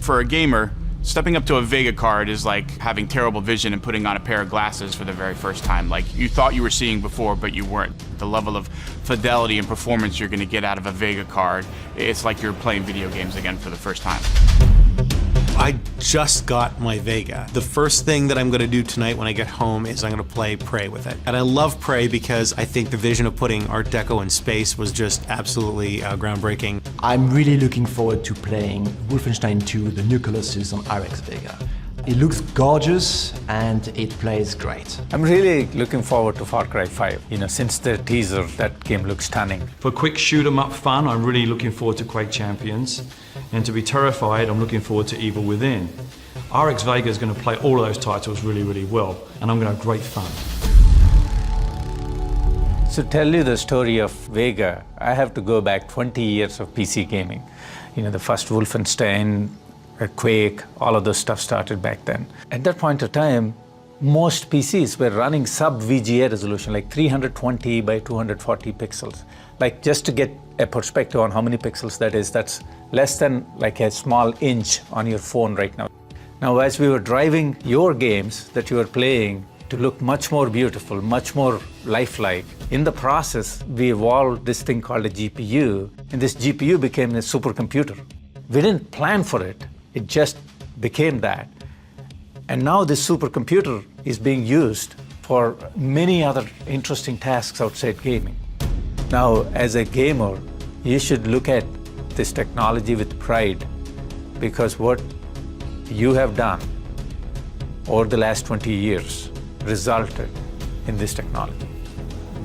for a gamer, stepping up to a Vega card is like having terrible vision and putting on a pair of glasses for the very first time. Like, you thought you were seeing before, but you weren't. The level of fidelity and performance you're gonna get out of a Vega card, it's like you're playing video games again for the first time. I just got my Vega. The first thing that I'm gonna do tonight when I get home is I'm gonna play Prey with it. And I love Prey because I think the vision of putting Art Deco in space was just absolutely groundbreaking. I'm really looking forward to playing Wolfenstein 2: The New Colossus on RX Vega. It looks gorgeous and it plays great. I'm really looking forward to Far Cry 5. You know, since the teaser, that game looks stunning. For quick shoot 'em up fun, I'm really looking forward to Quake Champions. And to be terrified, I'm looking forward to Evil Within. RX Vega is going to play all of those titles really, really well, and I'm going to have great fun. To tell you the story of Vega, I have to go back 20 years of PC gaming. You know, the first Wolfenstein, Quake, all of those stuff started back then. At that point of time, most PCs were running sub-VGA resolution, like 320 by 240 pixels. Like, just to get a perspective on how many pixels that is, that's less than like a small inch on your phone right now. Now, as we were driving your games that you were playing to look much more beautiful, much more lifelike, in the process, we evolved this thing called a GPU, and this GPU became a supercomputer. We didn't plan for it. It just became that. And now this supercomputer is being used for many other interesting tasks outside gaming. Now, as a gamer, you should look at this technology with pride, because what you have done over the last 20 years resulted in this technology.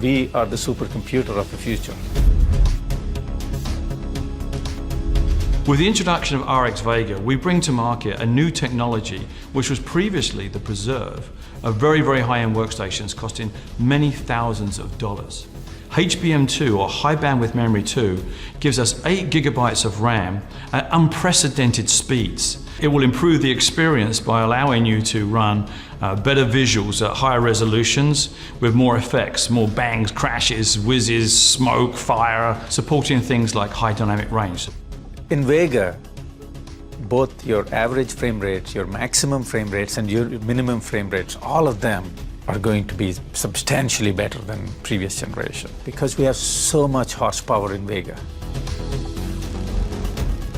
We are the supercomputer of the future. With the introduction of RX Vega, we bring to market a new technology which was previously the preserve of very, very high-end workstations costing many thousands of dollars. HBM2, or High Bandwidth Memory 2, gives us 8 gigabytes of RAM at unprecedented speeds. It will improve the experience by allowing you to run better visuals at higher resolutions with more effects, more bangs, crashes, whizzes, smoke, fire, supporting things like high dynamic range. In Vega, both your average frame rates, your maximum frame rates, and your minimum frame rates, all of them are going to be substantially better than previous generation, because we have so much horsepower in Vega.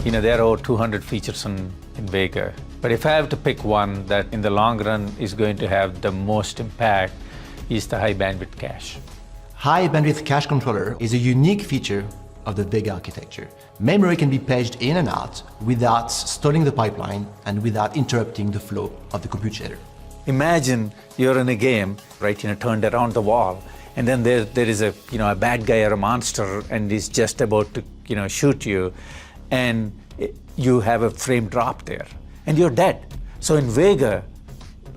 You know, there are over 200 features in Vega, but if I have to pick one that in the long run is going to have the most impact, is the high bandwidth cache. High bandwidth cache controller is a unique feature of the Vega architecture. Memory can be paged in and out without stalling the pipeline and without interrupting the flow of the compute shader. Imagine you're in a game, right, turned around the wall, and then there is a bad guy or a monster, and he's just about to shoot you, and you have a frame drop there, and you're dead. So in Vega,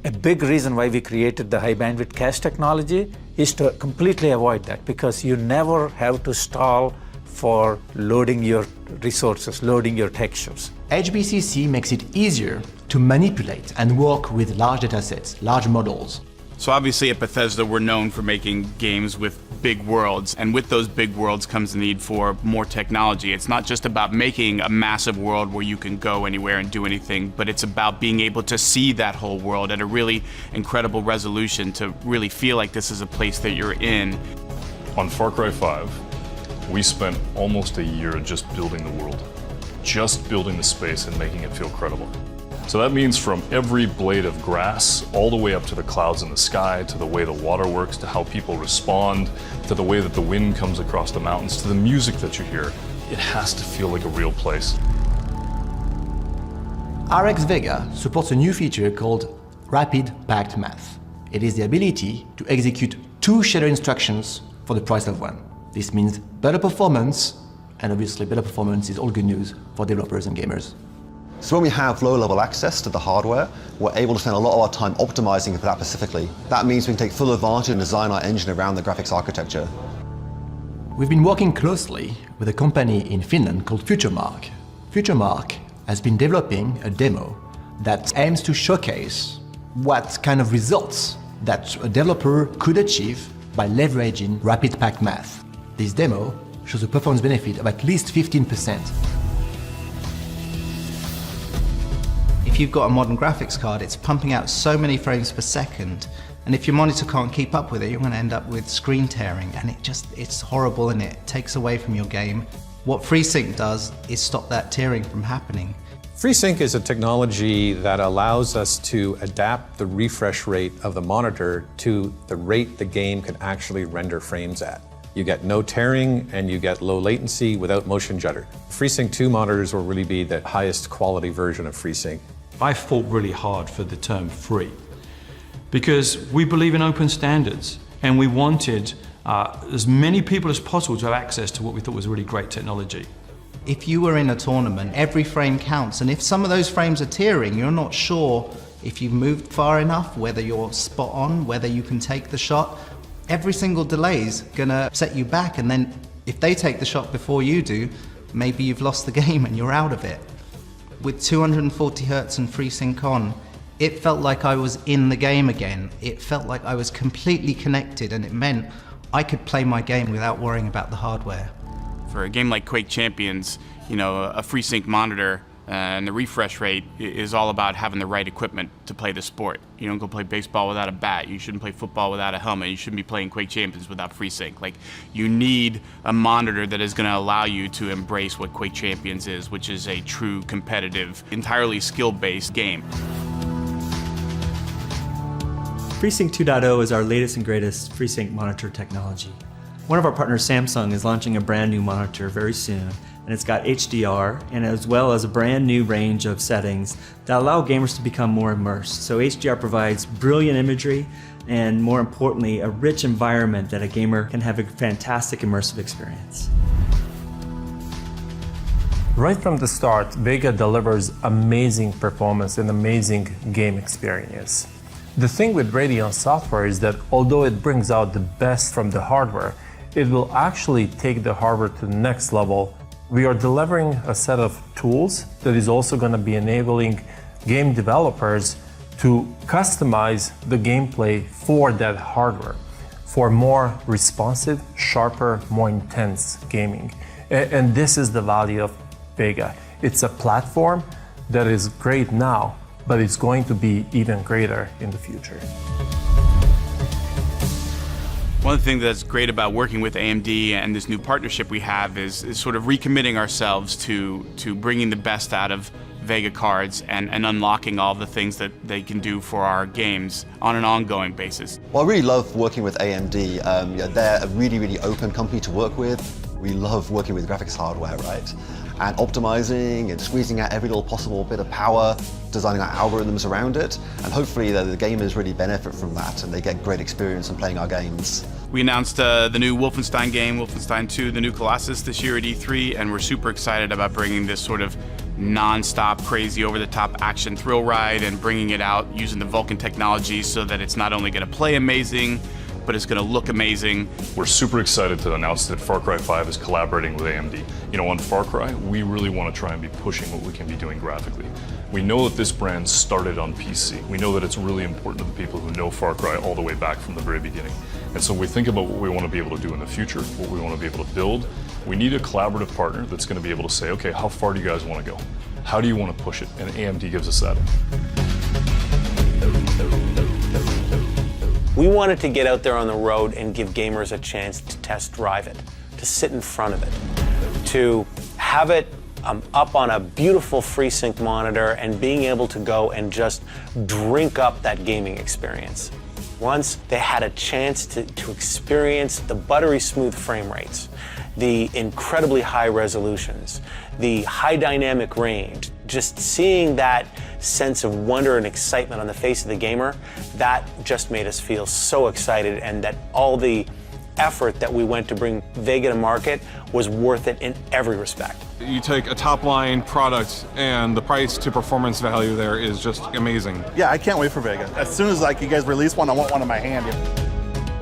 a big reason why we created the high bandwidth cache technology is to completely avoid that, because you never have to stall for loading your resources, loading your textures. HBCC makes it easier to manipulate and work with large datasets, large models. So obviously at Bethesda, we're known for making games with big worlds, and with those big worlds comes the need for more technology. It's not just about making a massive world where you can go anywhere and do anything, but it's about being able to see that whole world at a really incredible resolution, to really feel like this is a place that you're in. On Far Cry 5, we spent almost a year just building the world, just building the space and making it feel credible. So that means from every blade of grass, all the way up to the clouds in the sky, to the way the water works, to how people respond, to the way that the wind comes across the mountains, to the music that you hear. It has to feel like a real place. RX Vega supports a new feature called Rapid Packed Math. It is the ability to execute 2 shader instructions for the price of 1. This means better performance, and obviously better performance is all good news for developers and gamers. So when we have low-level access to the hardware, we're able to spend a lot of our time optimizing for that specifically. That means we can take full advantage and design our engine around the graphics architecture. We've been working closely with a company in Finland called FutureMark. FutureMark has been developing a demo that aims to showcase what kind of results that a developer could achieve by leveraging rapid packed math. This demo shows a performance benefit of at least 15%. if you've got a modern graphics card, it's pumping out so many frames per second, and if your monitor can't keep up with it, you're going to end up with screen tearing, and it's horrible, and it takes away from your game. What FreeSync does is stop that tearing from happening. FreeSync is a technology that allows us to adapt the refresh rate of the monitor to the rate the game can actually render frames at. You get no tearing and you get low latency without motion judder. FreeSync 2 monitors will really be the highest quality version of FreeSync. I fought really hard for the term free because we believe in open standards and we wanted as many people as possible to have access to what we thought was really great technology. If you were in a tournament, every frame counts, and if some of those frames are tearing, you're not sure if you've moved far enough, whether you're spot on, whether you can take the shot. Every single delay's gonna set you back, and then if they take the shot before you do, maybe you've lost the game and you're out of it. With 240 Hz and FreeSync on, it felt like I was in the game again. It felt like I was completely connected, and it meant I could play my game without worrying about the hardware. For a game like Quake Champions, you know, a FreeSync monitor and the refresh rate is all about having the right equipment to play the sport. You don't go play baseball without a bat. You shouldn't play football without a helmet. You shouldn't be playing Quake Champions without FreeSync. Like, you need a monitor that is going to allow you to embrace what Quake Champions is, which is a true competitive, entirely skill-based game. FreeSync 2.0 is our latest and greatest FreeSync monitor technology. One of our partners, Samsung, is launching a brand new monitor very soon, and it's got HDR and as well as a brand new range of settings that allow gamers to become more immersed. So HDR provides brilliant imagery and, more importantly, a rich environment that a gamer can have a fantastic immersive experience. Right from the start, Vega delivers amazing performance and amazing game experience. The thing with Radeon software is that although it brings out the best from the hardware, it will actually take the hardware to the next level. We are delivering a set of tools that is also going to be enabling game developers to customize the gameplay for that hardware, for more responsive, sharper, more intense gaming. And this is the value of Vega. It's a platform that is great now, but it's going to be even greater in the future. One of the things that's great about working with AMD and this new partnership we have is sort of recommitting ourselves to bringing the best out of Vega cards and unlocking all the things that they can do for our games on an ongoing basis. Well, I really love working with AMD. They're a really open company to work with. We love working with graphics hardware, right? And optimizing and squeezing out every little possible bit of power, designing our algorithms around it, and hopefully the gamers really benefit from that and they get great experience in playing our games. We announced the new Wolfenstein game, Wolfenstein 2, the new Colossus this year at E3, and we're super excited about bringing this sort of non-stop, crazy, over-the-top action thrill ride and bringing it out using the Vulkan technology so that it's not only going to play amazing, but it's going to look amazing. We're super excited to announce that Far Cry 5 is collaborating with AMD. You know, on Far Cry, we really want to try and be pushing what we can be doing graphically. We know that this brand started on PC. We know that it's really important to the people who know Far Cry all the way back from the very beginning. And so we think about what we want to be able to do in the future, what we want to be able to build. We need a collaborative partner that's going to be able to say, okay, how far do you guys want to go? How do you want to push it? And AMD gives us that. We wanted to get out there on the road and give gamers a chance to test drive it, to sit in front of it, to have it up on a beautiful FreeSync monitor and being able to go and just drink up that gaming experience. Once they had a chance to experience the buttery smooth frame rates, the incredibly high resolutions, the high dynamic range, just seeing that sense of wonder and excitement on the face of the gamer, that just made us feel so excited, and that all the effort that we went to bring Vega to market was worth it in every respect. You take a top-line product and the price to performance value there is just amazing. Yeah, I can't wait for Vega. As soon as you guys release one, I want one in my hand.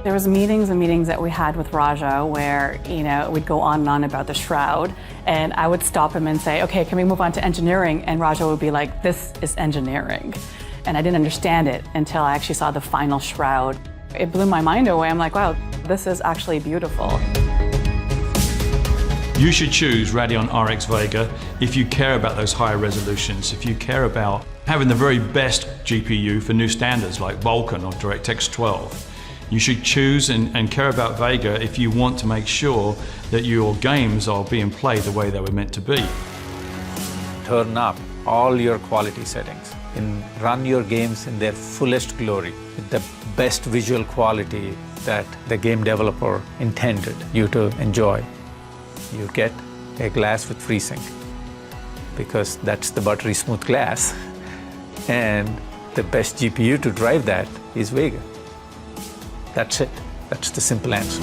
There was meetings and meetings that we had with Raja where, we'd go on and on about the Shroud, and I would stop him and say, okay, can we move on to engineering? And Raja would be like, this is engineering. And I didn't understand it until I actually saw the final Shroud. It blew my mind away. I'm like, wow, this is actually beautiful. You should choose Radeon RX Vega if you care about those higher resolutions, if you care about having the very best GPU for new standards like Vulkan or DirectX 12. You should choose and care about Vega if you want to make sure that your games are being played the way they were meant to be. Turn up all your quality settings and run your games in their fullest glory with the best visual quality that the game developer intended you to enjoy. You get a glass with FreeSync because that's the buttery smooth glass, and the best GPU to drive that is Vega. That's it. That's the simple answer.